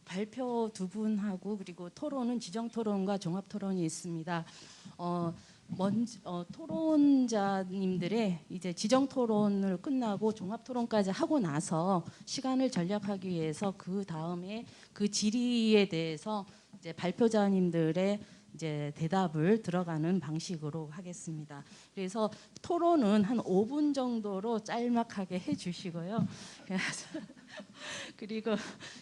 발표 두 분하고 그리고 토론은 지정 토론과 종합 토론이 있습니다. 먼저 토론자님들의 이제 지정 토론을 끝나고 종합 토론까지 하고 나서 시간을 절약하기 위해서 그 다음에 그 질의에 대해서 이제 발표자님들의 이제 대답을 들어가는 방식으로 하겠습니다. 그래서 토론은 한 5분 정도로 짤막하게 해주시고요. 그리고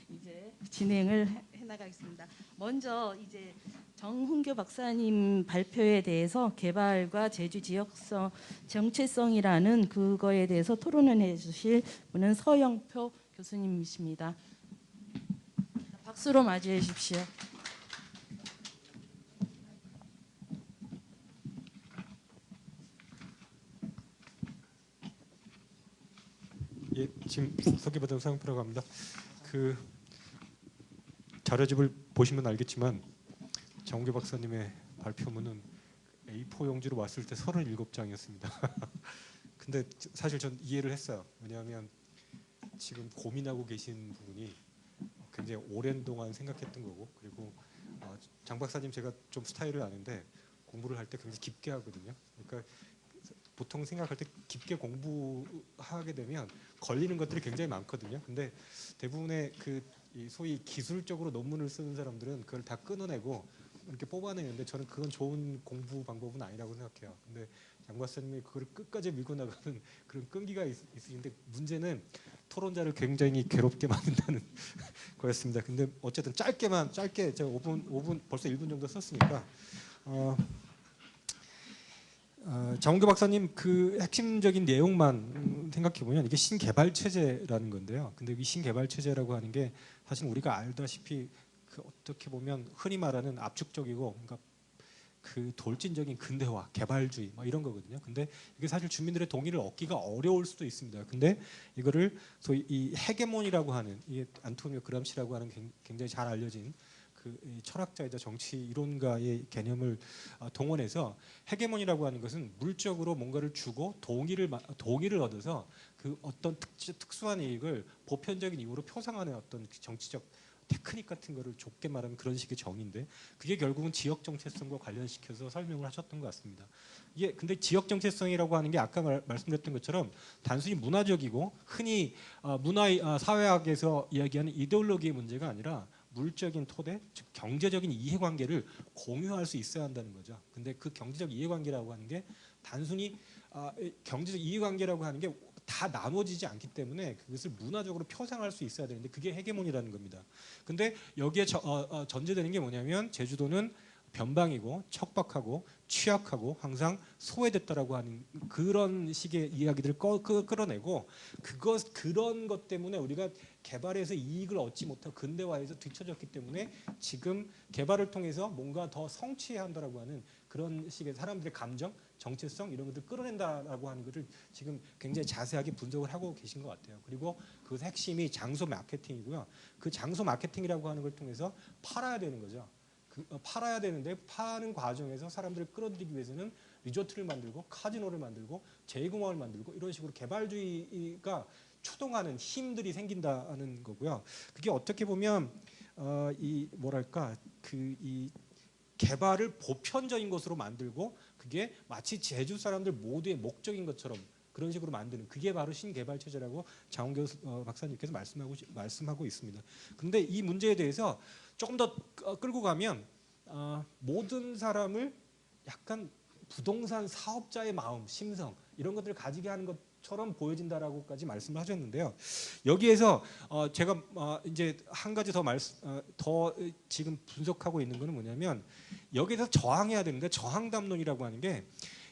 이제 진행을 해나가겠습니다. 먼저 이제 정훈교 박사님 발표에 대해서 개발과 제주 지역성 정체성이라는 그거에 대해서 토론을 해주실 분은 서영표 교수님이십니다. 박수로 맞이해 주십시오. 예, 지금 소개받은 서영표라고 합니다. 그 자료집을 보시면 알겠지만 정규 박사님의 발표문은 A4 용지로 왔을 때 37장이었습니다. 근데 사실 전 이해를 했어요. 왜냐하면 지금 고민하고 계신 부분이 굉장히 오랜 동안 생각했던 거고, 그리고 장 박사님 제가 좀 스타일을 아는데 공부를 할 때 굉장히 깊게 하거든요. 그러니까 보통 생각할 때 깊게 공부하게 되면 걸리는 것들이 굉장히 많거든요. 근데 대부분의 그 소위 기술적으로 논문을 쓰는 사람들은 그걸 다 끊어내고 이렇게 뽑아내는데, 저는 그건 좋은 공부 방법은 아니라고 생각해요. 근데 장 박사님이 그걸 끝까지 밀고 나가는 그런 끈기가 있으신데, 문제는 토론자를 굉장히 괴롭게 만든다는 거였습니다. 근데 어쨌든 짧게 제가 5분 벌써 1분 정도 썼으니까 장훈교 박사님 그 핵심적인 내용만 생각해 보면 이게 신개발 체제라는 건데요. 근데 이 신개발 체제라고 하는 게 사실 우리가 알다시피 그 어떻게 보면 흔히 말하는 압축적이고 그러니까 그 돌진적인 근대화, 개발주의 막 이런 거거든요. 근데 이게 사실 주민들의 동의를 얻기가 어려울 수도 있습니다. 근데 이거를 소위 이 헤게몬이라고 하는, 이게 안토니오 그람시라고 하는 굉장히 잘 알려진 그 철학자이자 정치 이론가의 개념을 동원해서, 헤게몬이라고 하는 것은 물적으로 뭔가를 주고 동의를 얻어서 그 어떤 특수한 이익을 보편적인 이유로 표상하는 어떤 정치적 테크닉 같은 거를 좁게 말하면 그런 식의 정의인데, 그게 결국은 지역 정체성과 관련시켜서 설명을 하셨던 것 같습니다. 이게 근데 지역 정체성이라고 하는 게 아까 말씀드렸던 것처럼 단순히 문화적이고 흔히 사회학에서 이야기하는 이데올로기의 문제가 아니라 물적인 토대, 즉 경제적인 이해관계를 공유할 수 있어야 한다는 거죠. 근데 그 경제적 이해관계라고 하는 게 단순히 경제적 이해관계라고 하는 게 다 나눠지지 않기 때문에 그것을 문화적으로 표상할 수 있어야 되는데, 그게 헤게몬이라는 겁니다. 근데 여기에 전제되는 게 뭐냐면, 제주도는 변방이고 척박하고 취약하고 항상 소외됐다라고 하는 그런 식의 이야기들을 끌어내고, 그런 것 때문에 우리가 개발해서 이익을 얻지 못하고 근대화에서 뒤처졌기 때문에 지금 개발을 통해서 뭔가 더 성취해야 한다라고 하는 그런 식의 사람들의 감정, 정체성 이런 것들 끌어낸다라고 하는 것을 지금 굉장히 자세하게 분석을 하고 계신 것 같아요. 그리고 그 핵심이 장소 마케팅이고요. 그 장소 마케팅이라고 하는 걸 통해서 팔아야 되는 거죠. 팔아야 되는데 파는 과정에서 사람들을 끌어들이기 위해서는 리조트를 만들고 카지노를 만들고 제2공항을 만들고 이런 식으로 개발주의가 추동하는 힘들이 생긴다는 거고요. 그게 어떻게 보면 이 뭐랄까 이 개발을 보편적인 것으로 만들고 그게 마치 제주 사람들 모두의 목적인 것처럼 그런 식으로 만드는, 그게 바로 신개발 체제라고 장훈교 박사님께서 말씀하고 있습니다. 그런데 이 문제에 대해서 조금 더 끌고 가면 모든 사람을 약간 부동산 사업자의 마음, 심성 이런 것들을 가지게 하는 것처럼 보여진다라고까지 말씀을 하셨는데요. 여기에서 제가 이제 한 가지 더 지금 분석하고 있는 것은 뭐냐면, 여기에서 저항해야 되는데 저항 담론이라고 하는 게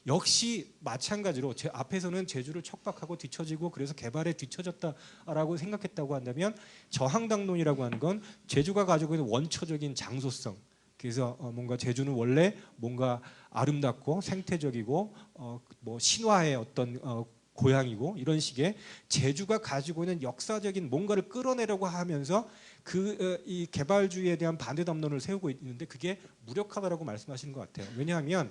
역시 마찬가지로 제 앞에서는 제주를 척박하고 뒤처지고 그래서 개발에 뒤처졌다라고 생각했다고 한다면, 저항 담론이라고 하는 건 제주가 가지고 있는 원초적인 장소성, 그래서 뭔가 제주는 원래 뭔가 아름답고 생태적이고 뭐 신화의 어떤 고향이고 이런 식의 제주가 가지고 있는 역사적인 뭔가를 끌어내려고 하면서 이 개발주의에 대한 반대 담론을 세우고 있는데, 그게 무력하다라고 말씀하시는 것 같아요. 왜냐하면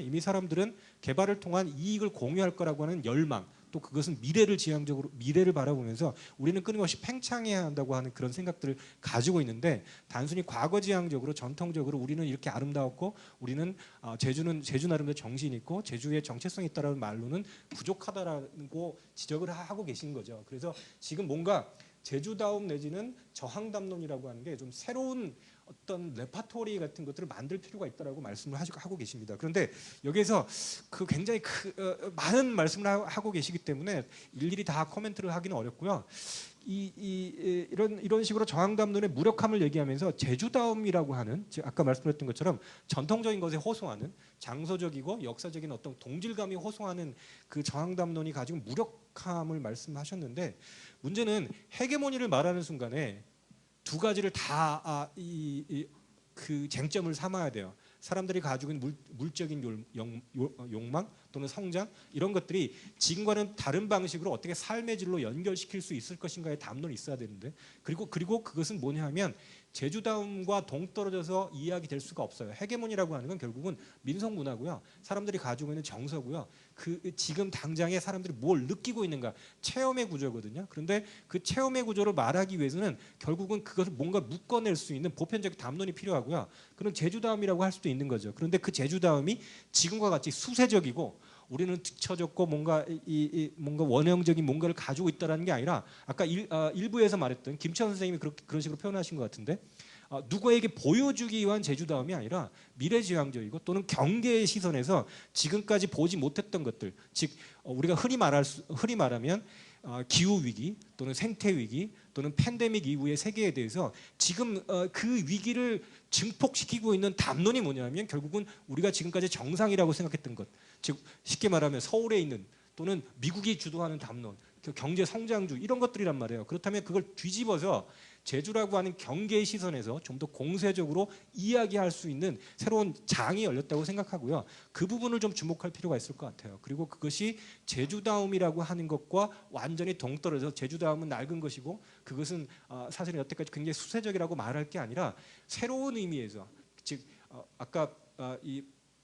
이미 사람들은 개발을 통한 이익을 공유할 거라고 하는 열망, 또 그것은 미래를 바라보면서 우리는 끊임없이 팽창해야 한다고 하는 그런 생각들을 가지고 있는데, 단순히 과거지향적으로 전통적으로 우리는 이렇게 아름다웠고 우리는 제주 나름대로 정신이 있고 제주의 정체성이 있다라는 말로는 부족하다라고 지적을 하고 계신 거죠. 그래서 지금 뭔가 제주다움 내지는 저항담론이라고 하는 게 좀 새로운 어떤 레파토리 같은 것들을 만들 필요가 있다라고 말씀을 하고 계십니다. 그런데 여기에서 그 굉장히 많은 말씀을 하고 계시기 때문에 일일이 다 코멘트를 하기는 어렵고요. 이런 식으로 저항담론의 무력함을 얘기하면서 제주다움이라고 하는, 아까 말씀드렸던 것처럼 전통적인 것에 호소하는, 장소적이고 역사적인 어떤 동질감이 호소하는 그 저항담론이 가지고 무력함을 말씀하셨는데, 문제는 헤게모니를 말하는 순간에 두 가지를 다 그 쟁점을 삼아야 돼요. 사람들이 가지고 있는 물적인 욕망 또는 성장, 이런 것들이 지금과는 다른 방식으로 어떻게 삶의 질로 연결시킬 수 있을 것인가의 담론이 있어야 되는데, 그리고 그것은 뭐냐 하면 제주다움과 동떨어져서 이야기될 수가 없어요. 헤게모니라고 하는 건 결국은 민속 문화고요, 사람들이 가지고 있는 정서고요, 그 지금 당장에 사람들이 뭘 느끼고 있는가, 체험의 구조거든요. 그런데 그 체험의 구조를 말하기 위해서는 결국은 그것을 뭔가 묶어낼 수 있는 보편적 담론이 필요하고요. 그런 제주다움이라고 할 수도 있는 거죠. 그런데 그 제주다움이 지금과 같이 수세적이고 우리는 뒤처졌고 뭔가 뭔가 원형적인 뭔가를 가지고 있다라는 게 아니라, 아까 일부에서 말했던 김치환 선생님이 그런 식으로 표현하신 것 같은데, 누구에게 보여주기 위한 제주다움이 아니라 미래지향적이고 또는 경계의 시선에서 지금까지 보지 못했던 것들, 즉 우리가 흔히 말하면 기후 위기 또는 생태 위기 또는 팬데믹 이후의 세계에 대해서 지금 그 위기를 증폭시키고 있는 담론이 뭐냐면 결국은 우리가 지금까지 정상이라고 생각했던 것, 즉 쉽게 말하면 서울에 있는 또는 미국이 주도하는 담론, 경제 성장주, 이런 것들이란 말이에요. 그렇다면 그걸 뒤집어서 제주라고 하는 경계의 시선에서 좀 더 공세적으로 이야기할 수 있는 새로운 장이 열렸다고 생각하고요. 그 부분을 좀 주목할 필요가 있을 것 같아요. 그리고 그것이 제주다움이라고 하는 것과 완전히 동떨어져서 제주다움은 낡은 것이고 그것은 사실은 여태까지 굉장히 수세적이라고 말할 게 아니라 새로운 의미에서, 즉 아까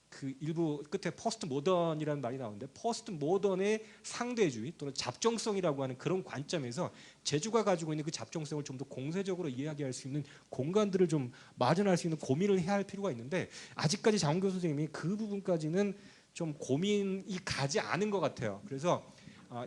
그 일부 끝에 포스트 모던이라는 말이 나오는데, 포스트 모던의 상대주의 또는 잡종성이라고 하는 그런 관점에서 제주가 가지고 있는 그 잡종성을 좀 더 공세적으로 이야기할 수 있는 공간들을 좀 마련할 수 있는 고민을 해야 할 필요가 있는데, 아직까지 장훈교 선생님이 그 부분까지는 좀 고민이 가지 않은 것 같아요. 그래서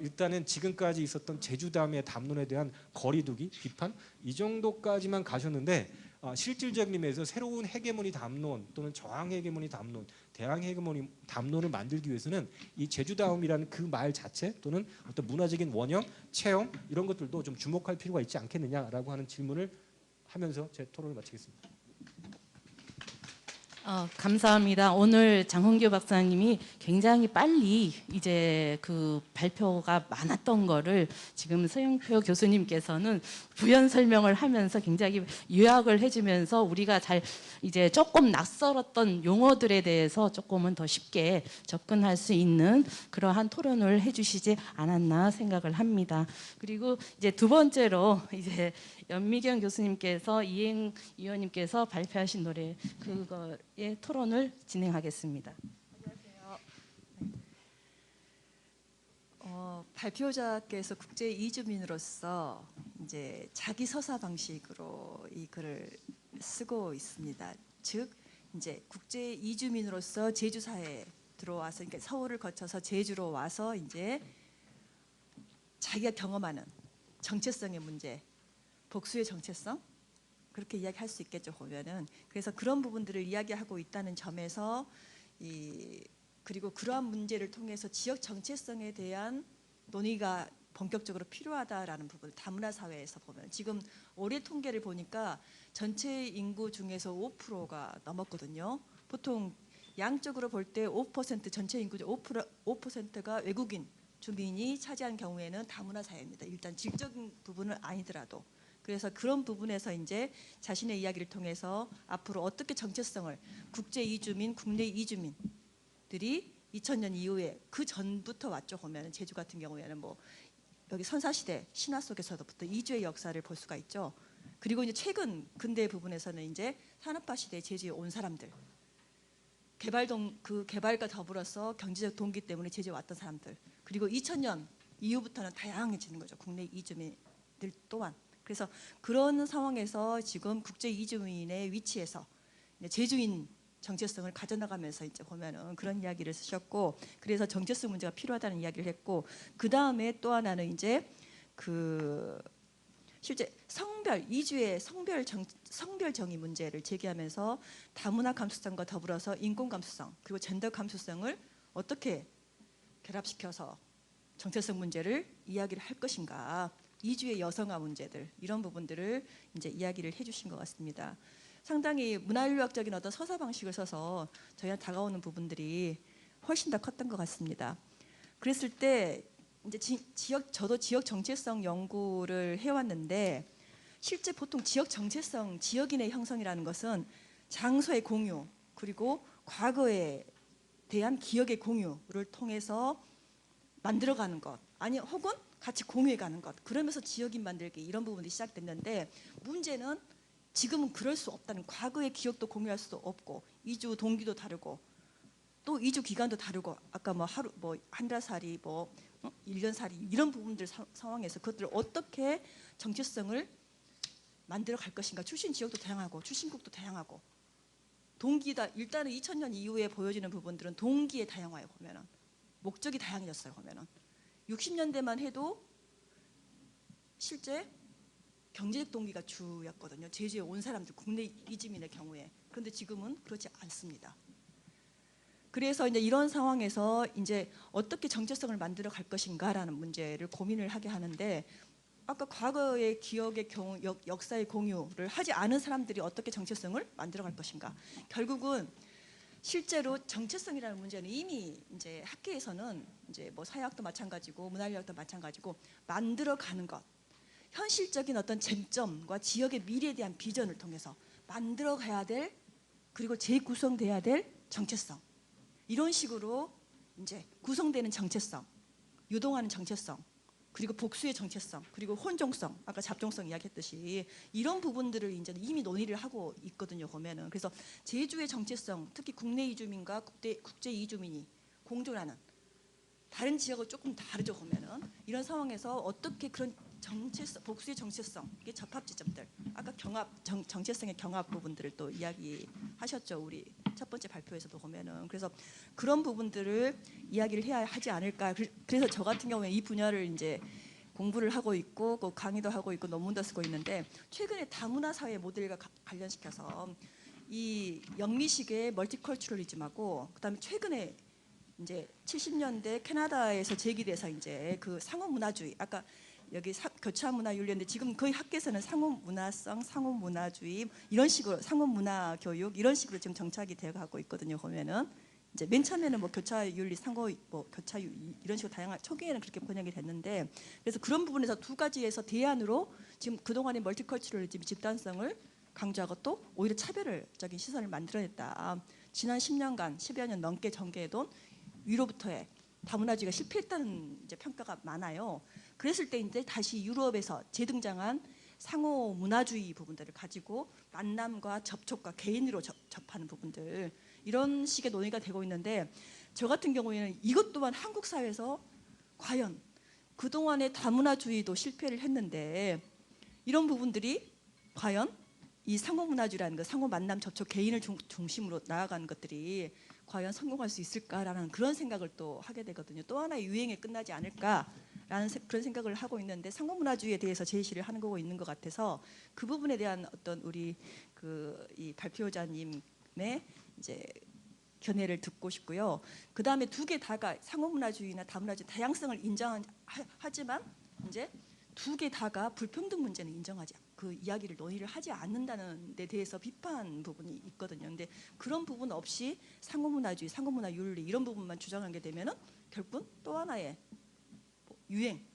일단은 지금까지 있었던 제주담의 담론에 대한 거리두기, 비판, 이 정도까지만 가셨는데, 실질적인 의미에서 새로운 헤게모니 담론 또는 저항 헤게모니 담론, 대항 헤게모니 담론을 만들기 위해서는 이 제주다움이라는 그 말 자체 또는 어떤 문화적인 원형, 체험, 이런 것들도 좀 주목할 필요가 있지 않겠느냐라고 하는 질문을 하면서 제 토론을 마치겠습니다. 감사합니다. 오늘 장홍규 박사님이 굉장히 빨리 이제 그 발표가 많았던 거를 지금 서영표 교수님께서는 부연 설명을 하면서 굉장히 요약을 해주면서 우리가 잘 이제 조금 낯설었던 용어들에 대해서 조금은 더 쉽게 접근할 수 있는 그러한 토론을 해주시지 않았나 생각을 합니다. 그리고 이제 두 번째로 이제 연미경 교수님께서 이행 위원님께서 발표하신 노래 그거의 토론을 진행하겠습니다. 안녕하세요. 발표자께서 국제 이주민으로서 이제 자기 서사 방식으로 이 글을 쓰고 있습니다. 즉 이제 국제 이주민으로서 제주사에 들어와서, 그러니까 서울을 거쳐서 제주로 와서 이제 자기가 경험하는 정체성의 문제, 복수의 정체성, 그렇게 이야기할 수 있겠죠 보면은. 그래서 그런 부분들을 이야기하고 있다는 점에서 그리고 그러한 문제를 통해서 지역 정체성에 대한 논의가 본격적으로 필요하다라는 부분, 다문화 사회에서 보면 지금 올해 통계를 보니까 전체 인구 중에서 5%가 넘었거든요. 보통 양적으로 볼 때 5% 전체 인구 중 5%가 외국인 주민이 차지한 경우에는 다문화 사회입니다. 일단 질적인 부분은 아니더라도. 그래서 그런 부분에서 이제 자신의 이야기를 통해서 앞으로 어떻게 정체성을, 국제 이주민, 국내 이주민들이 2000년 이후에 그 전부터 왔죠 보면 제주 같은 경우에는 뭐 여기 선사시대 신화 속에서부터 이주의 역사를 볼 수가 있죠. 그리고 이제 최근 근대 부분에서는 이제 산업화 시대에 제주에 온 사람들, 그 개발과 더불어서 경제적 동기 때문에 제주에 왔던 사람들, 그리고 2000년 이후부터는 다양해지는 거죠. 국내 이주민들 또한. 그래서 그런 상황에서 지금 국제 이주민의 위치에서 제주인 정체성을 가져나가면서 이제 보면은 그런 이야기를 쓰셨고, 그래서 정체성 문제가 필요하다는 이야기를 했고, 그 다음에 또 하나는 이제 그 실제 성별 이주의 성별 정의 문제를 제기하면서 다문화 감수성과 더불어서 인권 감수성 그리고 젠더 감수성을 어떻게 결합시켜서 정체성 문제를 이야기를 할 것인가, 이주의 여성화 문제들 이런 부분들을 이제 이야기를 해주신 것 같습니다. 상당히 문화인류학적인 어떤 서사 방식을 써서 저희한테 다가오는 부분들이 훨씬 더 컸던 것 같습니다. 그랬을 때 이제 저도 지역 정체성 연구를 해왔는데, 실제 보통 지역 정체성, 지역인의 형성이라는 것은 장소의 공유 그리고 과거에 대한 기억의 공유를 통해서 만들어가는 것, 아니 혹은 같이 공유해가는 것, 그러면서 지역인 만들기 이런 부분이 시작됐는데, 문제는 지금은 그럴 수 없다는, 과거의 기억도 공유할 수도 없고 이주 동기도 다르고 또 이주 기간도 다르고, 아까 뭐 하루 뭐 한 달 살이 뭐 1년 살이 이런 부분들 상황에서 그것들을 어떻게 정체성을 만들어 갈 것인가. 출신 지역도 다양하고 출신국도 다양하고 동기다. 일단은 2000년 이후에 보여지는 부분들은 동기의 다양화에 보면은 목적이 다양해졌어요. 보면은 60년대만 해도 실제 경제적 동기가 주였거든요. 제주에 온 사람들, 국내 이주민의 경우에. 그런데 지금은 그렇지 않습니다. 그래서 이제 이런 상황에서 이제 어떻게 정체성을 만들어 갈 것인가라는 문제를 고민을 하게 하는데, 아까 과거의 기억의 경우, 역사의 공유를 하지 않은 사람들이 어떻게 정체성을 만들어 갈 것인가. 결국은 실제로 정체성이라는 문제는 이미 이제 학계에서는 이제 뭐 사회학도 마찬가지고 문화인류학도 마찬가지고 만들어 가는 것, 현실적인 어떤 쟁점과 지역의 미래에 대한 비전을 통해서 만들어 가야 될, 그리고 재구성돼야 될 정체성, 이런 식으로 이제 구성되는 정체성, 유동하는 정체성, 그리고 복수의 정체성, 그리고 혼종성, 아까 잡종성 이야기했듯이 이런 부분들을 이제 이미 논의를 하고 있거든요. 보면은. 그래서 제주의 정체성, 특히 국내 이주민과 국제 이주민이 공존하는 다른 지역을 조금 다르죠. 보면은 이런 상황에서 어떻게 그런 정체성, 복수의 정체성, 이게 접합 지점들, 아까 정체성의 경합 부분들을 또 이야기하셨죠. 우리 첫 번째 발표에서도 보면은. 그래서 그런 부분들을 이야기를 해야 하지 않을까. 그래서 저 같은 경우에 이 분야를 이제 공부를 하고 있고 강의도 하고 있고 논문도 쓰고 있는데, 최근에 다문화 사회 모델과 관련시켜서 이 영미식의 멀티컬처럴리즘하고 그다음에 최근에 이제 70년대 캐나다에서 제기돼서 이제 그 상호문화주의, 아까 여기 교차문화윤리인데 지금 거의 학계에서는 상호문화성, 상호문화주의 이런 식으로 상호문화교육 이런 식으로 지금 정착이 되어가고 있거든요. 보면은 이제 맨 처음에는 뭐 교차윤리, 상호 뭐 교차윤리 이런 식으로 다양한, 초기에는 그렇게 번역이 됐는데, 그래서 그런 부분에서 두 가지에서 대안으로 지금 그동안의 멀티컬처럴리즘 집단성을 강조하고 또 오히려 차별적인 시선을 만들어냈다. 지난 10년간 10여 년 넘게 전개해둔 위로부터의 다문화주의가 실패했다는 이제 평가가 많아요. 그랬을 때 이제 다시 유럽에서 재등장한 상호 문화주의 부분들을 가지고 만남과 접촉과 개인으로 접하는 부분들, 이런 식의 논의가 되고 있는데, 저 같은 경우에는 이것 또한 한국 사회에서 과연 그동안의 다문화주의도 실패를 했는데 이런 부분들이 과연 이 상호 문화주의라는 것, 상호 만남 접촉 개인을 중심으로 나아가는 것들이 과연 성공할 수 있을까라는 그런 생각을 또 하게 되거든요. 또 하나의 유행에 끝나지 않을까라는 그런 생각을 하고 있는데, 상호문화주의에 대해서 제시를 하는 거고 있는 것 같아서 그 부분에 대한 어떤 우리 이 발표자님의 이제 견해를 듣고 싶고요. 그 다음에 두 개 다가 상호문화주의나 다문화주의 다양성을 인정하지만 이제 두 개 다가 불평등 문제는 인정하지, 그 이야기를 논의를 하지 않는다는 데 대해서 비판 부분이 있거든요. 근데 그런 부분 없이 상호문화주의, 상호문화윤리 이런 부분만 주장하게 되면은 결국은 또 하나의 유행,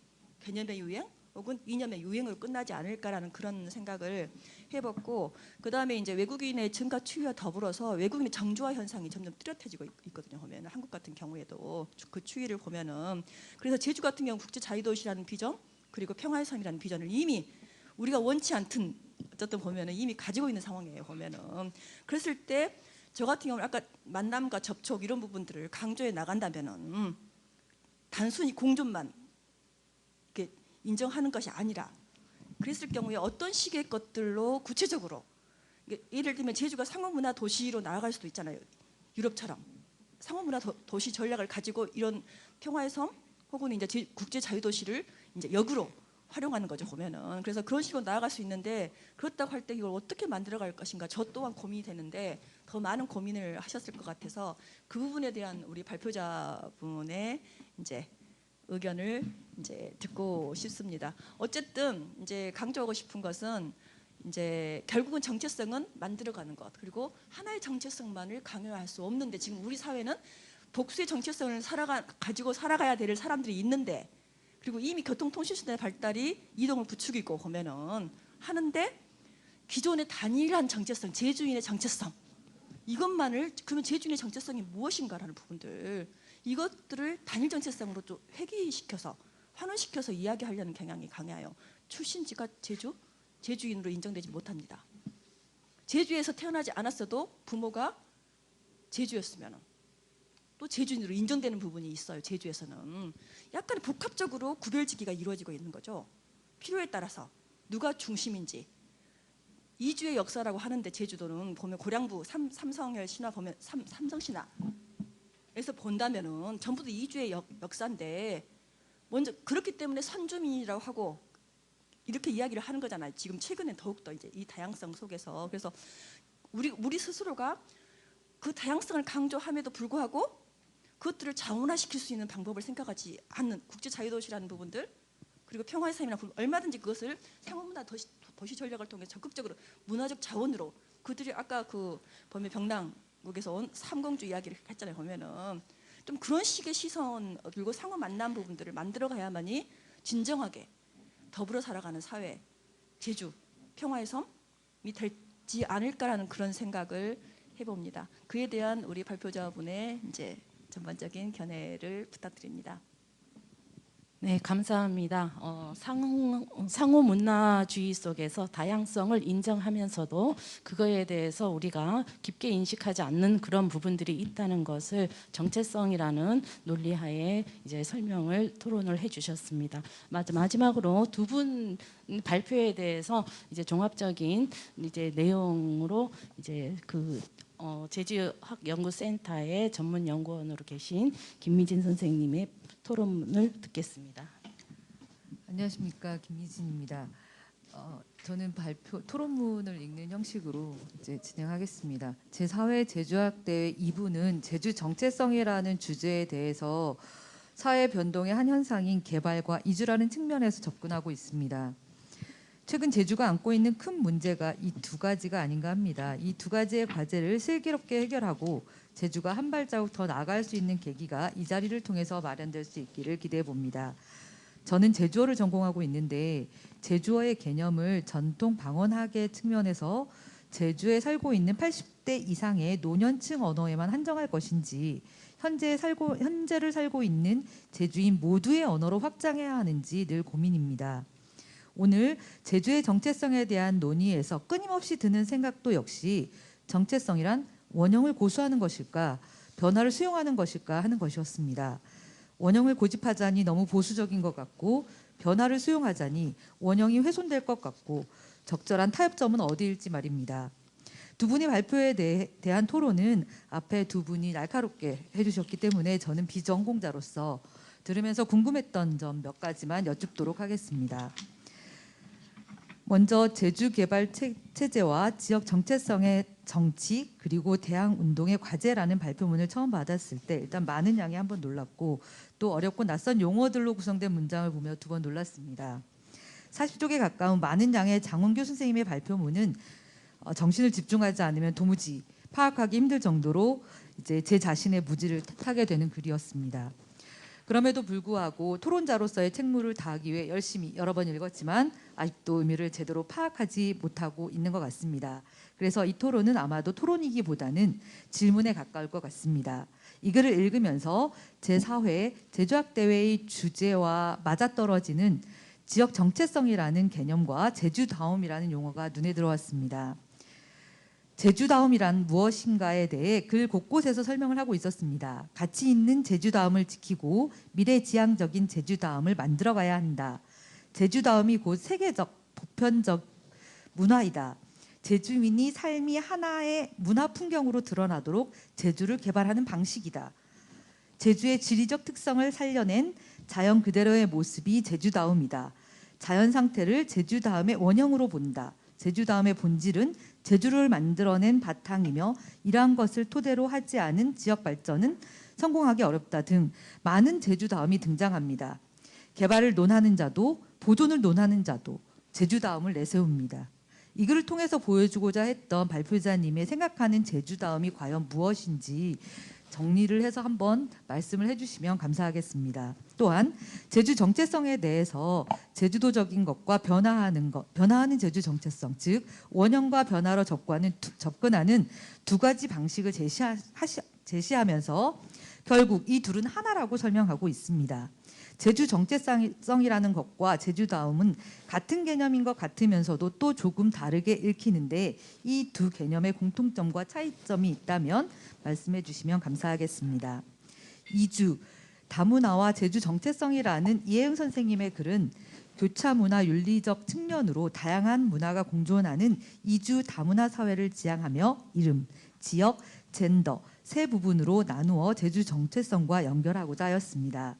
개념의 유행 혹은 이념의 유행으로 끝나지 않을까라는 그런 생각을 해봤고, 그 다음에 이제 외국인의 증가 추이와 더불어서 외국인의 정조화 현상이 점점 뚜렷해지고 있거든요. 보면 한국 같은 경우에도 그 추이를 보면은, 그래서 제주 같은 경우 국제 자유도시라는 비전 그리고 평화의 섬이라는 비전을 이미 우리가 원치 않든 어쨌든 보면은 이미 가지고 있는 상황이에요. 보면은 그랬을 때 저 같은 경우는 아까 만남과 접촉 이런 부분들을 강조해 나간다면은 단순히 공존만 인정하는 것이 아니라 그랬을 경우에 어떤 식의 것들로 구체적으로 예를 들면 제주가 상호문화 도시로 나아갈 수도 있잖아요. 유럽처럼 상호문화 도시 전략을 가지고 이런 평화의 섬 혹은 이제 국제 자유도시를 이제 역으로 활용하는 거죠 보면은. 그래서 그런 식으로 나아갈 수 있는데 그렇다고 할 때 이걸 어떻게 만들어갈 것인가 저 또한 고민이 되는데 더 많은 고민을 하셨을 것 같아서 그 부분에 대한 우리 발표자분의 이제 의견을 이제 듣고 싶습니다. 어쨌든 이제 강조하고 싶은 것은 이제 결국은 정체성은 만들어가는 것 그리고 하나의 정체성만을 강요할 수 없는데 지금 우리 사회는 복수의 정체성을 가지고 살아가야 될 사람들이 있는데 그리고 이미 교통통신수단의 발달이 이동을 부추기고 보면은 하는데 기존의 단일한 정체성, 제주인의 정체성 이것만을 그러면 제주인의 정체성이 무엇인가라는 부분들 이것들을 단일 정체성으로 좀 회귀시켜서 환원시켜서 이야기하려는 경향이 강해요. 출신지가 제주인으로 인정되지 못합니다. 제주에서 태어나지 않았어도 부모가 제주였으면 또 제주인으로 인정되는 부분이 있어요. 제주에서는 약간 복합적으로 구별짓기가 이루어지고 있는 거죠. 필요에 따라서 누가 중심인지 이주의 역사라고 하는데 제주도는 보면 고량부 삼성열 신화 보면 삼성 신화에서 본다면은 전부 다 이주의 역사인데 먼저 그렇기 때문에 선주민이라고 하고 이렇게 이야기를 하는 거잖아요. 지금 최근에 더욱더 이제 이 다양성 속에서 그래서 우리 스스로가 그 다양성을 강조함에도 불구하고 그것들을 자원화시킬 수 있는 방법을 생각하지 않는 국제 자유도시라는 부분들 그리고 평화의 삶이나 얼마든지 그것을 상호문화 도시 전략을 통해 적극적으로 문화적 자원으로 그들이 아까 그 보면 병랑국에서 온 삼공주 이야기를 했잖아요. 보면은 좀 그런 식의 시선 그리고 상호 만남 부분들을 만들어 가야만이 진정하게 더불어 살아가는 사회 제주 평화의 섬이 되지 않을까라는 그런 생각을 해봅니다. 그에 대한 우리 발표자분의 이제 전반적인 견해를 부탁드립니다. 네, 감사합니다. 상호 문화주의 속에서 다양성을 인정하면서도 그거에 대해서 우리가 깊게 인식하지 않는 그런 부분들이 있다는 것을 정체성이라는 논리하에 이제 토론을 해주셨습니다. 마지막으로 두 분 발표에 대해서 이제 종합적인 이제 내용으로 이제 제주학연구센터의 전문 연구원으로 계신 김미진 선생님의 토론을 듣겠습니다. 안녕하십니까, 김미진입니다. 저는 토론문을 읽는 형식으로 이제 진행하겠습니다. 제4회 제주학대회 2부는 제주 정체성이라는 주제에 대해서 사회 변동의 한 현상인 개발과 이주라는 측면에서 접근하고 있습니다. 최근 제주가 안고 있는 큰 문제가 이 두 가지가 아닌가 합니다. 이 두 가지의 과제를 슬기롭게 해결하고 제주가 한 발자국 더 나아갈 수 있는 계기가 이 자리를 통해서 마련될 수 있기를 기대해 봅니다. 저는 제주어를 전공하고 있는데 제주어의 개념을 전통 방언학의 측면에서 제주에 살고 있는 80대 이상의 노년층 언어에만 한정할 것인지 현재를 살고 있는 제주인 모두의 언어로 확장해야 하는지 늘 고민입니다. 오늘 제주의 정체성에 대한 논의에서 끊임없이 드는 생각도 역시 정체성이란 원형을 고수하는 것일까 변화를 수용하는 것일까 하는 것이었습니다. 원형을 고집하자니 너무 보수적인 것 같고 변화를 수용하자니 원형이 훼손될 것 같고 적절한 타협점은 어디일지 말입니다. 두 분의 발표에 대한 토론은 앞에 두 분이 날카롭게 해주셨기 때문에 저는 비전공자로서 들으면서 궁금했던 점 몇 가지만 여쭙도록 하겠습니다. 먼저 제주 개발 체제와 지역 정체성의 정치 그리고 대항 운동의 과제라는 발표문을 처음 받았을 때 일단 많은 양이 한 번 놀랐고 또 어렵고 낯선 용어들로 구성된 문장을 보며 두 번 놀랐습니다. 40쪽에 가까운 많은 양의 장원규 선생님의 발표문은 정신을 집중하지 않으면 도무지 파악하기 힘들 정도로 이제 제 자신의 무지를 탓하게 되는 글이었습니다. 그럼에도 불구하고 토론자로서의 책무를 다하기 위해 열심히 여러 번 읽었지만 아직도 의미를 제대로 파악하지 못하고 있는 것 같습니다. 그래서 이 토론은 아마도 토론이기보다는 질문에 가까울 것 같습니다. 이 글을 읽으면서 제4회 제주학대회의 주제와 맞아떨어지는 지역 정체성이라는 개념과 제주다움이라는 용어가 눈에 들어왔습니다. 제주다움이란 무엇인가에 대해 글 곳곳에서 설명을 하고 있었습니다. 가치 있는 제주다움을 지키고 미래지향적인 제주다움을 만들어가야 한다. 제주다움이 곧 세계적 보편적 문화이다. 제주민이 삶이 하나의 문화 풍경으로 드러나도록 제주를 개발하는 방식이다. 제주의 지리적 특성을 살려낸 자연 그대로의 모습이 제주다움이다. 자연 상태를 제주다움의 원형으로 본다. 제주다움의 본질은 제주를 만들어낸 바탕이며 이러한 것을 토대로 하지 않은 지역 발전은 성공하기 어렵다 등 많은 제주다움이 등장합니다. 개발을 논하는 자도 보존을 논하는 자도 제주다움을 내세웁니다. 이 글을 통해서 보여주고자 했던 발표자님의 생각하는 제주다움이 과연 무엇인지 정리를 해서 한번 말씀을 해주시면 감사하겠습니다. 또한 제주 정체성에 대해서 제주도적인 것과 변화하는 제주 정체성, 즉 원형과 변화로 접근하는 두 가지 방식을 제시하면서 결국 이 둘은 하나라고 설명하고 있습니다. 제주 정체성이라는 것과 제주다움은 같은 개념인 것 같으면서도 또 조금 다르게 읽히는데 이 두 개념의 공통점과 차이점이 있다면 말씀해 주시면 감사하겠습니다. 이주, 다문화와 제주 정체성이라는 이혜영 선생님의 글은 교차문화 윤리적 측면으로 다양한 문화가 공존하는 이주 다문화 사회를 지향하며 이름, 지역, 젠더 세 부분으로 나누어 제주 정체성과 연결하고자 하였습니다.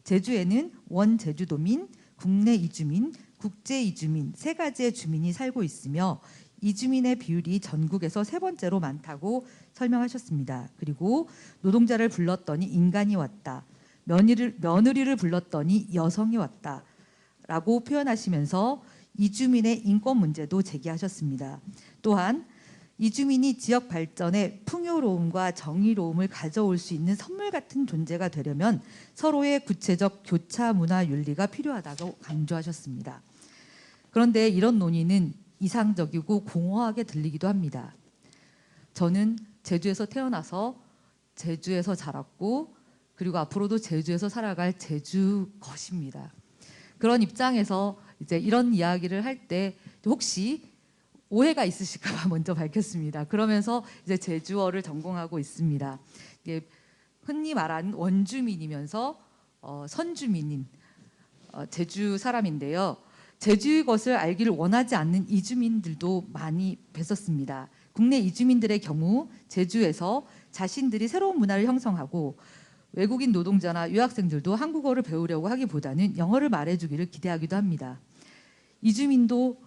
제주에는 원제주도민, 국내 이주민, 국제 이주민 세 가지의 주민이 살고 있으며 이주민의 비율이 전국에서 세 번째로 많다고 설명하셨습니다. 그리고 노동자를 불렀더니 인간이 왔다. 며느리를 불렀더니 여성이 왔다. 라고 표현하시면서 이주민의 인권 문제도 제기하셨습니다. 또한 이주민이 지역 발전에 풍요로움과 정의로움을 가져올 수 있는 선물 같은 존재가 되려면 서로의 구체적 교차 문화 윤리가 필요하다고 강조하셨습니다. 그런데 이런 논의는 이상적이고 공허하게 들리기도 합니다. 저는 제주에서 태어나서 제주에서 자랐고 그리고 앞으로도 제주에서 살아갈 제주 것입니다. 그런 입장에서 이제 이런 이야기를 할 때 혹시 오해가 있으실까 봐 먼저 밝혔습니다. 그러면서 이제 제주어를 전공하고 있습니다. 이게 흔히 말하는 원주민이면서 선주민인 제주 사람인데요. 제주의 것을 알기를 원하지 않는 이주민들도 많이 뵀었습니다. 국내 이주민들의 경우 제주에서 자신들이 새로운 문화를 형성하고 외국인 노동자나 유학생들도 한국어를 배우려고 하기보다는 영어를 말해주기를 기대하기도 합니다. 이주민도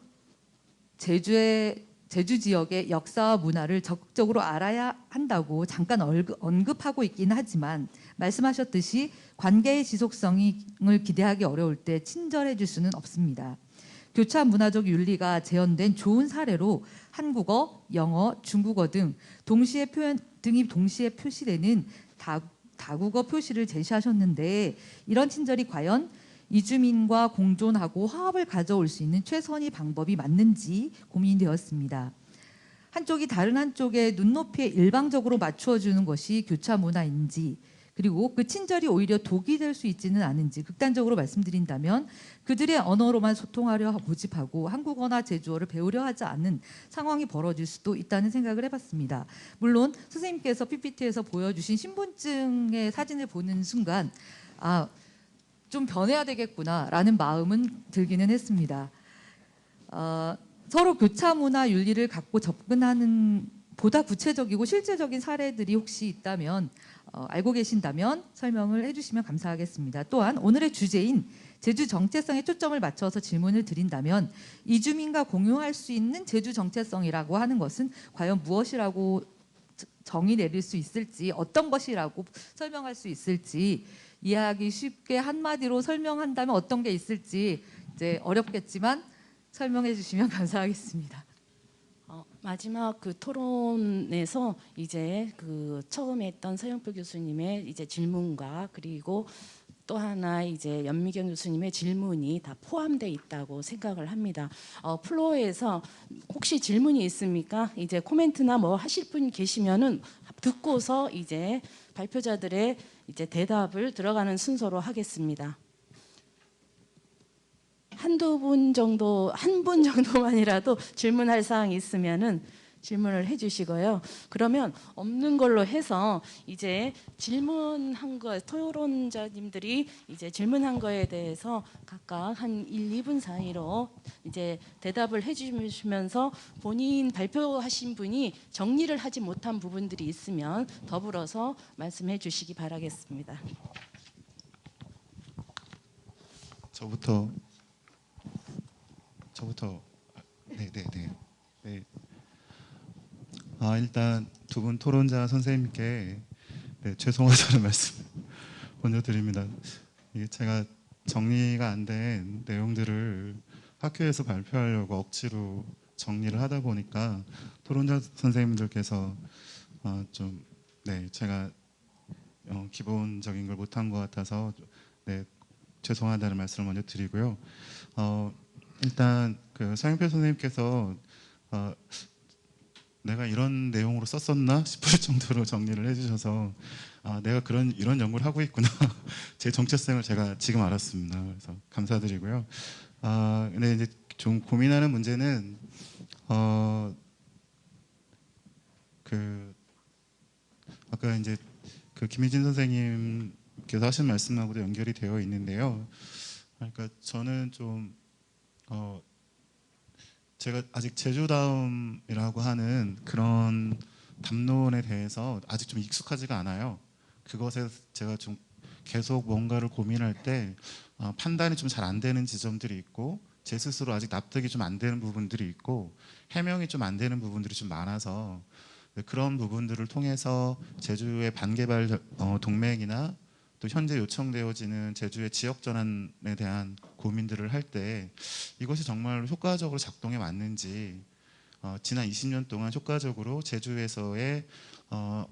제주 지역의 역사와 문화를 적극적으로 알아야 한다고 잠깐 언급하고 있긴 하지만 말씀하셨듯이 관계의 지속성을 기대하기 어려울 때 친절해 줄 수는 없습니다. 교차 문화적 윤리가 재현된 좋은 사례로 한국어, 영어, 중국어 등이 동시에 표시되는 다국어 표시를 제시하셨는데 이런 친절이 과연 이주민과 공존하고 화합을 가져올 수 있는 최선의 방법이 맞는지 고민이 되었습니다. 한쪽이 다른 한쪽의 눈높이에 일방적으로 맞추어주는 것이 교차 문화인지 그리고 그 친절이 오히려 독이 될 수 있지는 않은지 극단적으로 말씀드린다면 그들의 언어로만 소통하려 모집하고 한국어나 제주어를 배우려 하지 않는 상황이 벌어질 수도 있다는 생각을 해봤습니다. 물론 선생님께서 PPT에서 보여주신 신분증의 사진을 보는 순간 좀 변해야 되겠구나라는 마음은 들기는 했습니다. 서로 교차 문화 윤리를 갖고 접근하는 보다 구체적이고 실제적인 사례들이 혹시 있다면 알고 계신다면 설명을 해주시면 감사하겠습니다. 또한 오늘의 주제인 제주 정체성에 초점을 맞춰서 질문을 드린다면 이주민과 공유할 수 있는 제주 정체성이라고 하는 것은 과연 무엇이라고 정의 내릴 수 있을지 어떤 것이라고 설명할 수 있을지 이해하기 쉽게 한마디로 설명한다면 어떤 게 있을지 이제 어렵겠지만 설명해 주시면 감사하겠습니다. 마지막 그 토론에서 이제 그 처음에 했던 서영표 교수님의 이제 질문과 그리고 또 하나 이제 연미경 교수님의 질문이 다 포함되어 있다고 생각을 합니다. 플로어에서 혹시 질문이 있습니까? 이제 코멘트나 뭐 하실 분 계시면은 듣고서 이제 발표자들의 이제 대답을 들어가는 순서로 하겠습니다. 한 분 정도만이라도 질문할 사항이 있으면은 질문을 해주시고요. 그러면 없는 걸로 해서 이제 질문한 거 토론자님들이 이제 질문한 거에 대해서 각각 한 1, 2분 사이로 이제 대답을 해주시면서 본인 발표하신 분이 정리를 하지 못한 부분들이 있으면 더불어서 말씀해 주시기 바라겠습니다. 저부터 네. 일단 두 분 토론자 선생님께 죄송하다는 말씀 먼저 드립니다. 이게 제가 정리가 안 된 내용들을 학교에서 발표하려고 억지로 정리를 하다 보니까 토론자 선생님들께서 제가 기본적인 걸 못한 것 같아서 죄송하다는 말씀을 먼저 드리고요. 일단 그 서영표 선생님께서 내가 이런 내용으로 썼었나 싶을 정도로 정리를 해주셔서 내가 이런 연구를 하고 있구나 제 정체성을 제가 지금 알았습니다. 그래서 감사드리고요. 근데 이제 좀 고민하는 문제는 아까 이제 그 김희진 선생님께서 하신 말씀하고도 연결이 되어 있는데요. 그러니까 저는 좀 제가 아직 제주다움이라고 하는 그런 담론에 대해서 아직 좀 익숙하지가 않아요. 그것에 제가 좀 계속 뭔가를 고민할 때 판단이 좀 잘 안 되는 지점들이 있고 제 스스로 아직 납득이 좀 안 되는 부분들이 있고 해명이 좀 안 되는 부분들이 좀 많아서 그런 부분들을 통해서 제주의 반개발 동맹이나 또 현재 요청되어지는 제주의 지역 전환에 대한 고민들을 할 때 이것이 정말 효과적으로 작동해 왔는지 지난 20년 동안 효과적으로 제주에서의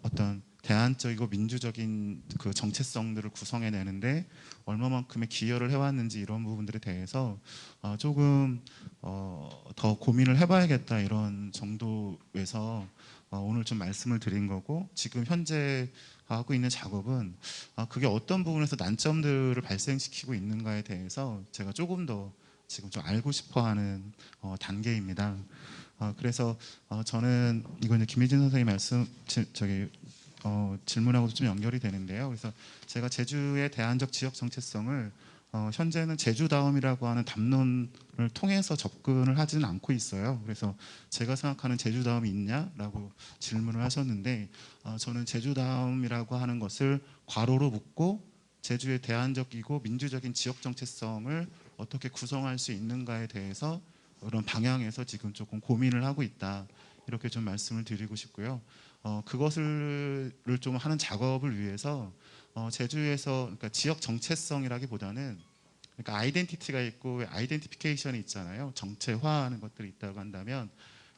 어떤 대안적이고 민주적인 그 정체성들을 구성해내는데 얼마만큼의 기여를 해왔는지 이런 부분들에 대해서 조금 더 고민을 해봐야겠다 이런 정도에서 오늘 좀 말씀을 드린 거고 지금 현재 하고 있는 작업은 그게 어떤 부분에서 난점들을 발생시키고 있는가에 대해서 제가 조금 더 지금 좀 알고 싶어하는 단계입니다. 그래서 저는 이거 이제 김희진 선생님 말씀 질문하고도 좀 연결이 되는데요. 그래서 제가 제주의 대안적 지역 정체성을 현재는 제주다움이라고 하는 담론을 통해서 접근을 하지는 않고 있어요. 그래서 제가 생각하는 제주다움이 있냐라고 질문을 하셨는데 저는 제주다움이라고 하는 것을 괄호로 묶고 제주의 대안적이고 민주적인 지역 정체성을 어떻게 구성할 수 있는가에 대해서 그런 방향에서 지금 조금 고민을 하고 있다. 이렇게 좀 말씀을 드리고 싶고요. 그것을 좀 하는 작업을 위해서 제주에서 그러니까 지역 정체성이라기보다는 그러니까 아이덴티티가 있고 아이덴티피케이션이 있잖아요. 정체화하는 것들이 있다고 한다면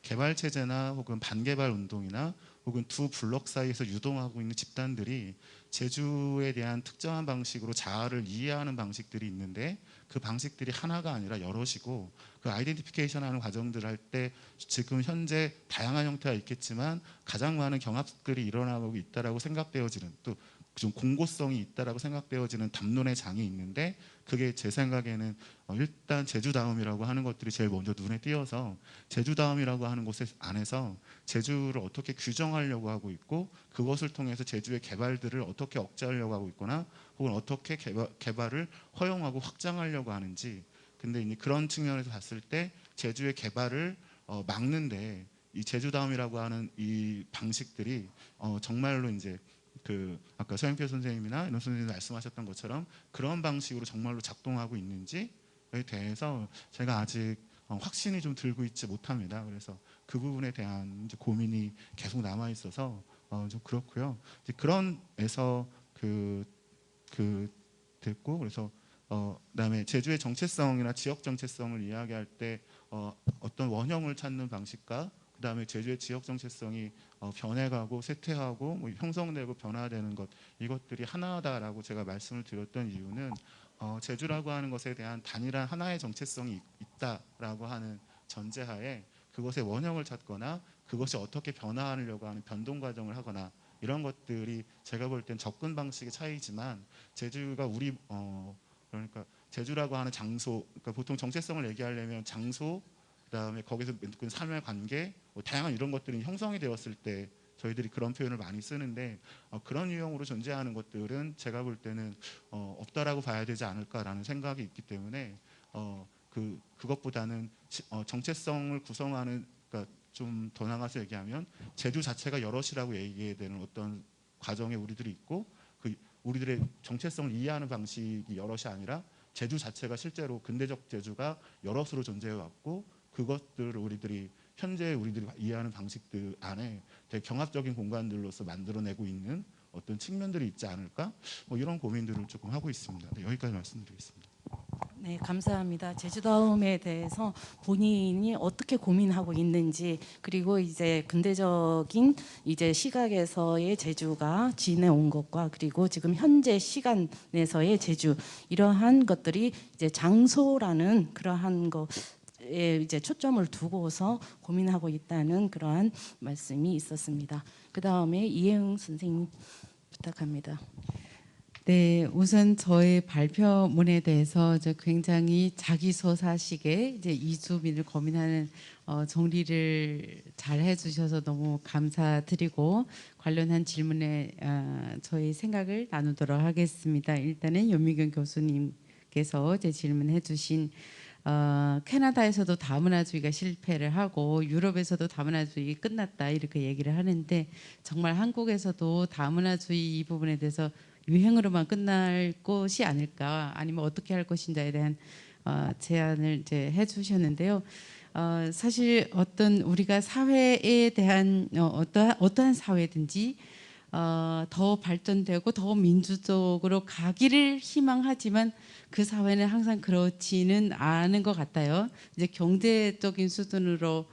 개발 체제나 혹은 반개발 운동이나 혹은 두 블록 사이에서 유동하고 있는 집단들이 제주에 대한 특정한 방식으로 자아를 이해하는 방식들이 있는데 그 방식들이 하나가 아니라 여럿이고 그 아이덴티피케이션 하는 과정들을 할 때 지금 현재 다양한 형태가 있겠지만 가장 많은 경합들이 일어나고 있다라고 생각되어지는 또 좀 공고성이 있다라고 생각되어지는 담론의 장이 있는데 그게 제 생각에는 일단 제주다움이라고 하는 것들이 제일 먼저 눈에 띄어서 제주다움이라고 하는 곳 안에서 제주를 어떻게 규정하려고 하고 있고 그것을 통해서 제주의 개발들을 어떻게 억제하려고 하고 있거나 혹은 어떻게 개발을 허용하고 확장하려고 하는지 근데 이제 그런 측면에서 봤을 때 제주의 개발을 막는데 이 제주다움이라고 하는 이 방식들이 정말로 이제 그 아까 서영표 선생님이나 이런 선생님이 말씀하셨던 것처럼 그런 방식으로 정말로 작동하고 있는지에 대해서 제가 아직 확신이 좀 들고 있지 못합니다. 그래서 그 부분에 대한 이제 고민이 계속 남아 있어서 좀 그렇고요. 이제 그런에서 됐고 그래서 그다음에 제주의 정체성이나 지역 정체성을 이야기할 때 어떤 원형을 찾는 방식과 그다음에 제주의 지역 정체성이 변해가고 쇠퇴하고 뭐 형성되고 변화되는 것 이것들이 하나다라고 제가 말씀을 드렸던 이유는 제주라고 하는 것에 대한 단일한 하나의 정체성이 있다라고 하는 전제하에 그것의 원형을 찾거나 그것이 어떻게 변화하려고 하는 변동 과정을 하거나 이런 것들이 제가 볼 땐 접근 방식의 차이지만 제주가 그러니까 제주라고 하는 장소 그러니까 보통 정체성을 얘기하려면 장소 그다음에 거기서 맺은 삶의 관계, 뭐 다양한 이런 것들이 형성이 되었을 때 저희들이 그런 표현을 많이 쓰는데 그런 유형으로 존재하는 것들은 제가 볼 때는 없다라고 봐야 되지 않을까라는 생각이 있기 때문에 그것보다는 정체성을 구성하는, 그러니까 좀 더 나가서 얘기하면 제주 자체가 여럿이라고 얘기해야 되는 어떤 과정에 우리들이 있고, 그 우리들의 정체성을 이해하는 방식이 여럿이 아니라 제주 자체가 실제로 근대적 제주가 여럿으로 존재해 왔고, 그것들을 우리들이 현재 우리들이 이해하는 방식들 안에 되게 경합적인 공간들로서 만들어내고 있는 어떤 측면들이 있지 않을까, 뭐 이런 고민들을 조금 하고 있습니다. 네, 여기까지 말씀드리겠습니다. 네, 감사합니다. 제주다움에 대해서 본인이 어떻게 고민하고 있는지, 그리고 이제 근대적인 이제 시각에서의 제주가 지내온 것과, 그리고 지금 현재 시간에서의 제주, 이러한 것들이 이제 장소라는 그러한 거에 이제 초점을 두고서 고민하고 있다는 그러한 말씀이 있었습니다. 그 다음에 이혜영 선생님 부탁합니다. 네, 우선 저의 발표문에 대해서 이제 굉장히 자기소사식의 이제 이주민을 고민하는 정리를 잘 해주셔서 너무 감사드리고, 관련한 질문에 저희 생각을 나누도록 하겠습니다. 일단은 윤미경 교수님께서 제 질문해주신 캐나다에서도 다문화주의가 실패를 하고 유럽에서도 다문화주의 끝났다 이렇게 얘기를 하는데, 정말 한국에서도 다문화주의 이 부분에 대해서 유행으로만 끝날 것이 아닐까, 아니면 어떻게 할 것인가에 대한 제안을 이제 해주셨는데요. 사실 어떤 우리가 사회에 대한 어떠한 사회든지 더 발전되고 더 민주적으로 가기를 희망하지만 그 사회는 항상 그렇지는 않은 것 같아요. 이제 경제적인 수준으로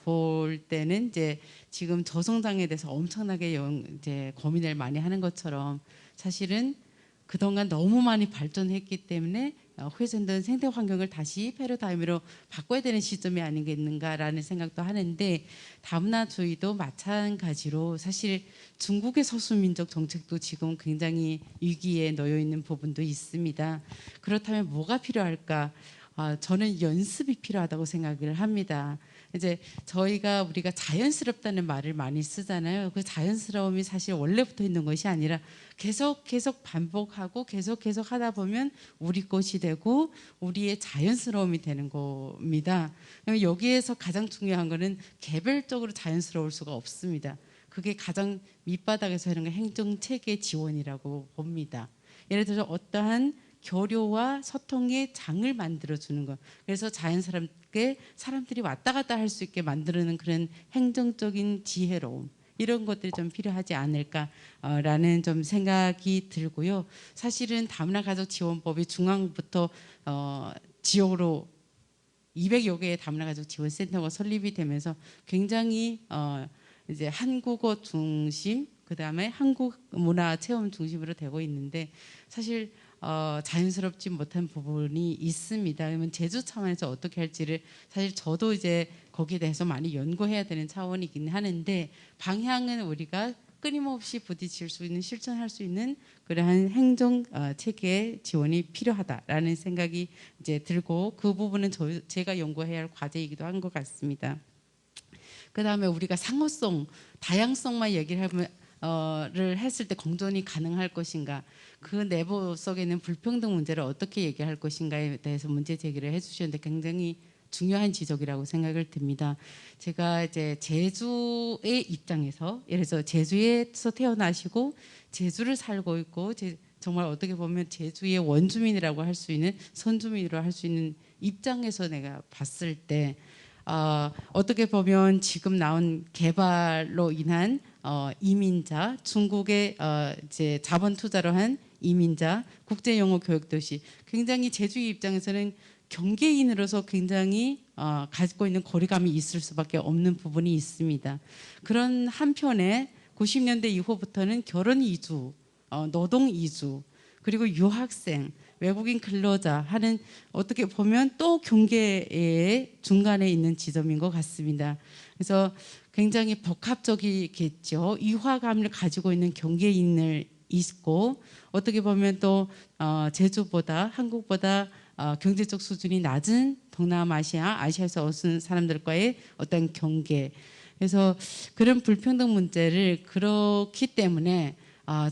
볼 때는 이제 지금 저성장에 대해서 엄청나게 이제 고민을 많이 하는 것처럼, 사실은 그동안 너무 많이 발전했기 때문에 훼손된 생태 환경을 다시 패러다임으로 바꿔야 되는 시점이 아니겠는가라는 생각도 하는데, 다문화주의도 마찬가지로 사실 중국의 소수민족 정책도 지금 굉장히 위기에 놓여 있는 부분도 있습니다. 그렇다면 뭐가 필요할까? 저는 연습이 필요하다고 생각을 합니다. 이제 우리가 자연스럽다는 말을 많이 쓰잖아요. 그 자연스러움이 사실 원래부터 있는 것이 아니라 계속 반복하고 계속 하다 보면 우리 것이 되고 우리의 자연스러움이 되는 겁니다. 여기에서 가장 중요한 거는 개별적으로 자연스러울 수가 없습니다. 그게 가장 밑바닥에서 하는 게 행정체계 지원이라고 봅니다. 예를 들어서 어떠한 교류와 소통의 장을 만들어주는 것, 그래서 자연스럽게 사람들이 왔다 갔다 할 수 있게 만드는 그런 행정적인 지혜로움, 이런 것들이 좀 필요하지 않을까라는 좀 생각이 들고요. 사실은 다문화 가족 지원법이 중앙부터 지역으로 200여 개의 다문화 가족 지원 센터가 설립이 되면서 굉장히 이제 한국어 중심, 그다음에 한국 문화 체험 중심으로 되고 있는데, 사실 자연스럽지 못한 부분이 있습니다. 그러면 제주 차원에서 어떻게 할지를 사실 저도 이제 거기에 대해서 많이 연구해야 되는 차원이긴 하는데, 방향은 우리가 끊임없이 부딪힐 수 있는, 실천할 수 있는 그러한 행정 체계 지원이 필요하다라는 생각이 이제 들고, 그 부분은 제가 연구해야 할 과제이기도 한 것 같습니다. 그다음에 우리가 상호성, 다양성만 얘기를 하면 를 했을 때 공존이 가능할 것인가, 그 내부 속에 있는 불평등 문제를 어떻게 얘기할 것인가에 대해서 문제 제기를 해주셨는데 굉장히 중요한 지적이라고 생각을 듭니다. 제가 이제 제주의 입장에서, 예를 들어서 제주에서 태어나시고 제주를 살고 있고 정말 어떻게 보면 제주의 원주민이라고 할 수 있는, 선주민이라고 할 수 있는 입장에서 내가 봤을 때 어떻게 보면 지금 나온 개발로 인한 이민자, 중국의 이제 자본 투자로 한 이민자, 국제 영어 교육 도시, 굉장히 제주의 입장에서는 경계인으로서 굉장히 가지고 있는 거리감이 있을 수밖에 없는 부분이 있습니다. 그런 한편에 90년대 이후부터는 결혼 이주, 노동 이주, 그리고 유학생, 외국인 근로자 하는, 어떻게 보면 또 경계의 중간에 있는 지점인 것 같습니다. 그래서 굉장히 복합적이겠죠. 이화감을 가지고 있는 경계인을 있고, 어떻게 보면 또 제주보다, 한국보다 경제적 수준이 낮은 동남아시아, 아시아에서 오신 사람들과의 어떤 경계. 그래서 그런 불평등 문제를 그렇기 때문에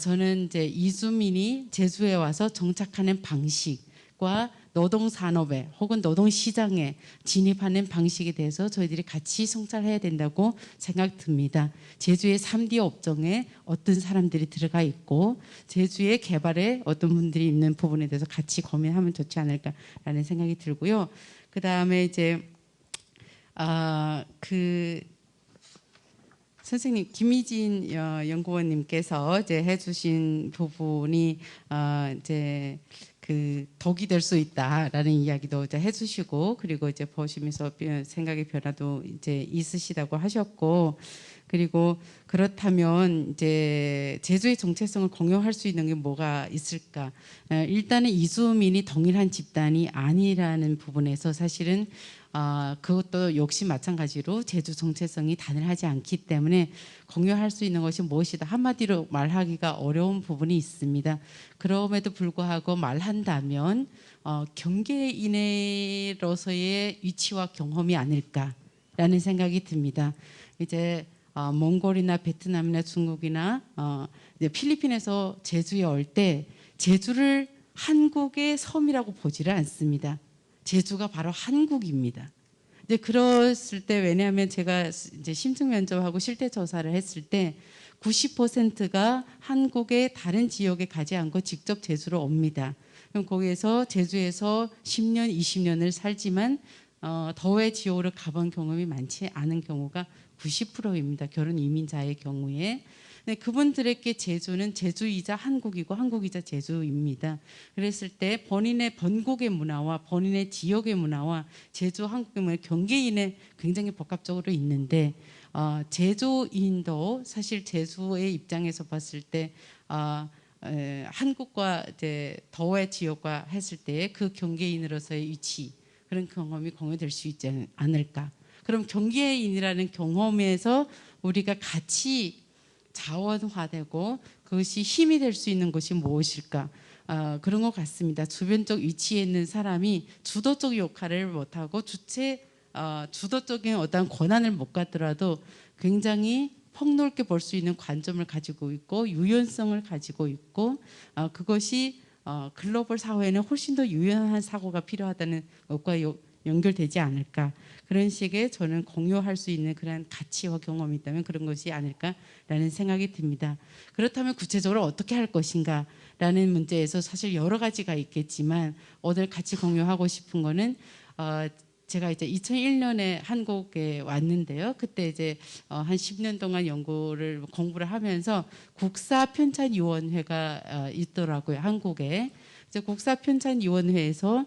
저는 이제 이주민이 제주에 와서 정착하는 방식과 노동 산업에 혹은 노동 시장에 진입하는 방식에 대해서 저희들이 같이 성찰해야 된다고 생각됩니다. 제주의 3D 업종에 어떤 사람들이 들어가 있고 제주의 개발에 어떤 분들이 있는 부분에 대해서 같이 고민하면 좋지 않을까라는 생각이 들고요. 그 다음에 이제 선생님 김희진 연구원님께서 이제 해주신 부분이 이제 그 독이 될 수 있다라는 이야기도 이제 해주시고 그리고 이제 보시면서 생각의 변화도 이제 있으시다고 하셨고 그리고 그렇다면 이제 제주의 정체성을 공유할 수 있는 게 뭐가 있을까? 일단은 이주민이 동일한 집단이 아니라는 부분에서 사실은 그것도 역시 마찬가지로 제주 정체성이 단일하지 않기 때문에 공유할 수 있는 것이 무엇이다 한마디로 말하기가 어려운 부분이 있습니다. 그럼에도 불구하고 말한다면 경계인으로서의 위치와 경험이 아닐까라는 생각이 듭니다. 이제 몽골이나 베트남이나 중국이나 이제 필리핀에서 제주에 올 때 제주를 한국의 섬이라고 보지를 않습니다. 제주가 바로 한국입니다. 이제 그랬을 때 왜냐하면 제가 이제 심층 면접하고 실태 조사를 했을 때 90%가 한국의 다른 지역에 가지 않고 직접 제주로 옵니다. 그럼 거기에서 제주에서 10년, 20년을 살지만 더외 지역으로 가본 경험이 많지 않은 경우가 90%입니다. 결혼 이민자의 경우에. 네, 그분들에게 제주는 제주이자 한국이고 한국이자 제주입니다. 그랬을 때 본인의 본국의 문화와 본인의 지역의 문화와 제주 한국의 문화 경계인에 굉장히 복합적으로 있는데 제주인도 사실 제주의 입장에서 봤을 때 한국과 이제 더외 지역과 했을 때 그 경계인으로서의 위치 그런 경험이 공유될 수 있지 않을까. 그럼 경계인이라는 경험에서 우리가 같이 자원화되고 그것이 힘이 될 수 있는 것이 무엇일까? 그런 것 같습니다. 주변적 위치에 있는 사람이 주도적 역할을 못하고 주도적인 어떤 권한을 못 갖더라도 굉장히 폭넓게 볼 수 있는 관점을 가지고 있고 유연성을 가지고 있고 그것이 글로벌 사회에는 훨씬 더 유연한 사고가 필요하다는 것과 연결되지 않을까. 그런 식의 저는 공유할 수 있는 그런 가치와 경험이 있다면 그런 것이 아닐까라는 생각이 듭니다. 그렇다면 구체적으로 어떻게 할 것인가라는 문제에서 사실 여러 가지가 있겠지만 오늘 같이 공유하고 싶은 거는 제가 이제 2001년에 한국에 왔는데요. 그때 이제 한 10년 동안 공부를 하면서 국사편찬위원회가 있더라고요. 한국에. 이제 국사편찬위원회에서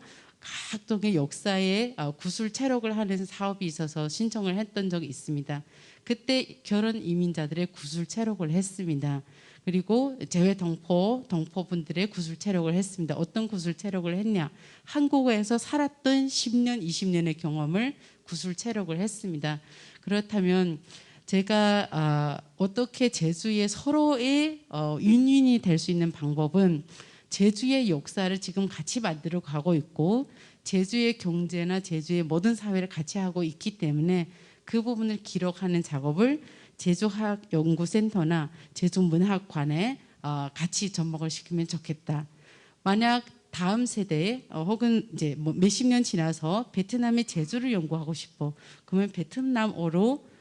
각종의 역사에 구술 체록을 하는 사업이 있어서 신청을 했던 적이 있습니다. 그때 결혼 이민자들의 구술 체록을 했습니다. 그리고 재외 동포분들의 구술 체록을 했습니다. 어떤 구술 체록을 했냐? 한국에서 살았던 10년, 20년의 경험을 구술 체록을 했습니다. 그렇다면 제가 어떻게 제주의 서로의 윈윈이 될 수 있는 방법은 제주의 역사를 지금 같이 만들어 가고 있고 제주의 경제나 제주의 모든 사회를 같이 하고 있기 때문에 그 부분을 기록하는 작업을 제주학연구센터나 제주문학관에 같이 접목을 시키면 좋겠다. 만약 다음 세대에 혹은 이제 뭐 몇십 년 지나서 베트남의 제주를 연구하고 싶어. 그러면 베트남어로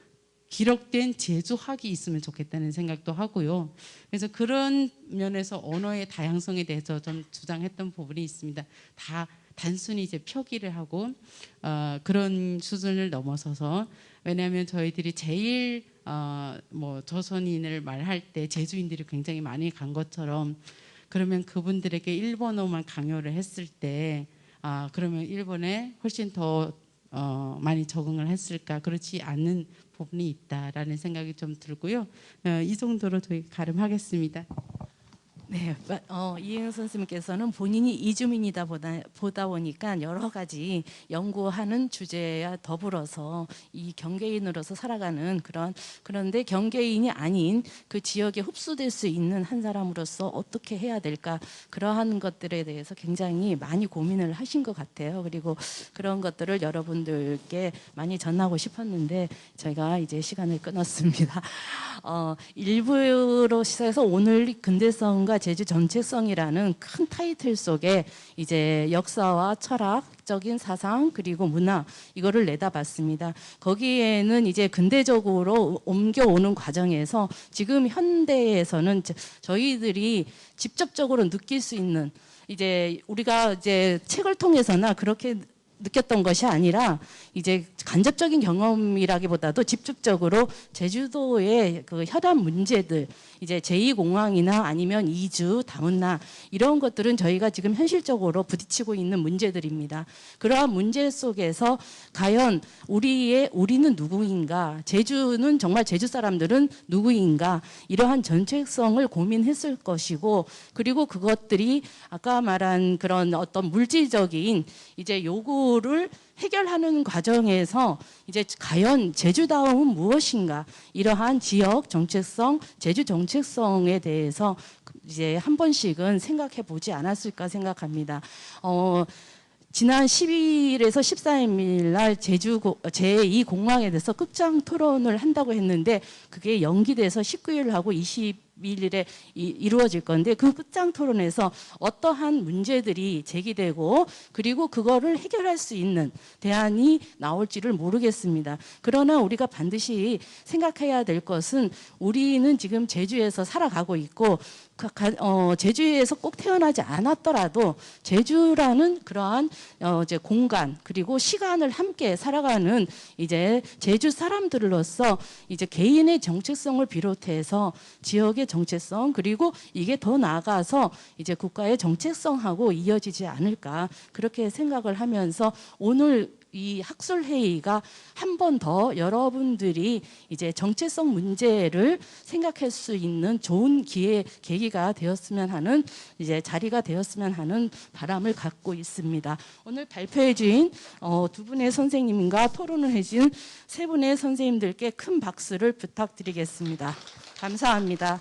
기록된 제주학이 있으면 좋겠다는 생각도 하고요. 그래서 그런 면에서 언어의 다양성에 대해서 좀 주장했던 부분이 있습니다. 다 단순히 이제 표기를 하고 그런 수준을 넘어서서 왜냐하면 저희들이 제일 뭐 조선인을 말할 때 제주인들이 굉장히 많이 간 것처럼 그러면 그분들에게 일본어만 강요를 했을 때 그러면 일본에 훨씬 더 많이 적응을 했을까 그렇지 않는 부분이 있다라는 생각이 좀 들고요. 이 정도로 저희 가름하겠습니다. 네, 이혜영 선생님께서는 본인이 이주민이다 보다 보니까 여러 가지 연구하는 주제와 더불어서 이 경계인으로서 살아가는 그런데 경계인이 아닌 그 지역에 흡수될 수 있는 한 사람으로서 어떻게 해야 될까, 그러한 것들에 대해서 굉장히 많이 고민을 하신 것 같아요. 그리고 그런 것들을 여러분들께 많이 전하고 싶었는데 저희가 이제 시간을 끊었습니다. 일부로 시작해서 오늘 근대성과 제주 정체성이라는 큰 타이틀 속에 이제 역사와 철학적인 사상 그리고 문화 이거를 내다봤습니다. 거기에는 이제 근대적으로 옮겨오는 과정에서 지금 현대에서는 저희들이 직접적으로 느낄 수 있는, 이제 우리가 이제 책을 통해서나 그렇게 느꼈던 것이 아니라 이제 간접적인 경험이라기보다도 직접적으로 제주도의 그 혈안 문제들, 이제 제2공항이나 아니면 이주, 다문화 이런 것들은 저희가 지금 현실적으로 부딪히고 있는 문제들입니다. 그러한 문제 속에서 과연 우리는 누구인가, 제주는 정말 제주 사람들은 누구인가, 이러한 정체성을 고민했을 것이고, 그리고 그것들이 아까 말한 그런 어떤 물질적인 이제 요구를 해결하는 과정에서 이제 과연 제주다움은 무엇인가, 이러한 지역 정체성, 제주 정체성에 대해서 이제 한 번씩은 생각해 보지 않았을까 생각합니다. 지난 12일에서 14일 날 제주 제2공항에 대해서 끝장 토론을 한다고 했는데 그게 연기돼서 19일하고 21일에 이루어질 건데, 그 끝장 토론에서 어떠한 문제들이 제기되고 그리고 그거를 해결할 수 있는 대안이 나올지를 모르겠습니다. 그러나 우리가 반드시 생각해야 될 것은 우리는 지금 제주에서 살아가고 있고 제주에서 꼭 태어나지 않았더라도 제주라는 그러한 이제 공간 그리고 시간을 함께 살아가는 이제 제주 사람들로서 이제 개인의 정체성을 비롯해서 지역의 정체성, 그리고 이게 더 나아가서 이제 국가의 정체성하고 이어지지 않을까, 그렇게 생각을 하면서 오늘 이 학술회의가 한 번 더 여러분들이 이제 정체성 문제를 생각할 수 있는 좋은 계기가 되었으면 하는, 이제 자리가 되었으면 하는 바람을 갖고 있습니다. 오늘 발표해 주신 두 분의 선생님과 토론을 해준 세 분의 선생님들께 큰 박수를 부탁드리겠습니다. 감사합니다.